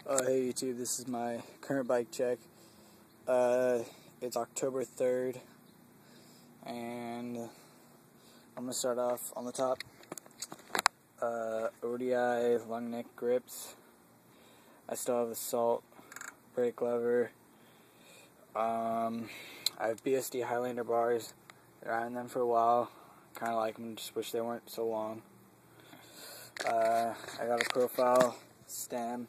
Hey YouTube, this is my current bike check. It's October 3rd, and I'm going to start off on the top. ODI long neck grips. I still have the Salt brake lever. I have BSD Highlander bars. Been riding them for a while. Kind of like them, just wish they weren't so long. I got a Profile stem.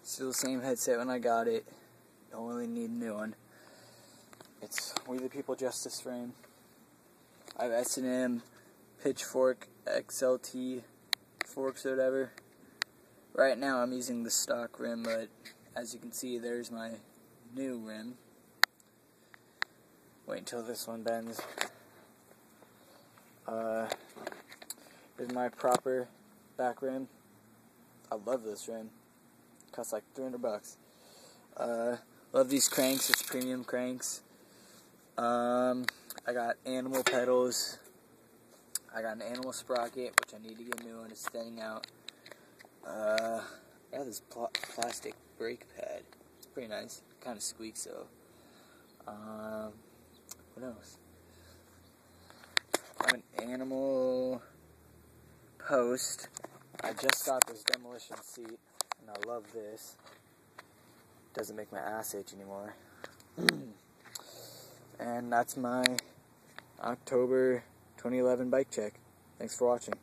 Still the same headset when I got it. Don't really need a new one. It's We the People Justice frame. I have S&M Pitchfork XLT forks or whatever. Right now I'm using the stock rim, but as you can see, there's my new rim. Wait until this one bends. Here's my proper back rim. I love this rim. Costs like $300. Love these cranks. It's premium cranks. I got animal pedals. I got an animal sprocket, which I need to get a new one. It's thinning out. I got this plastic brake pad. It's pretty nice. Kind of squeaks though. What else? I have an animal post. I just got this demolition seat, and I love this. Doesn't make my ass itch anymore. And that's my October 2011 bike check. Thanks for watching.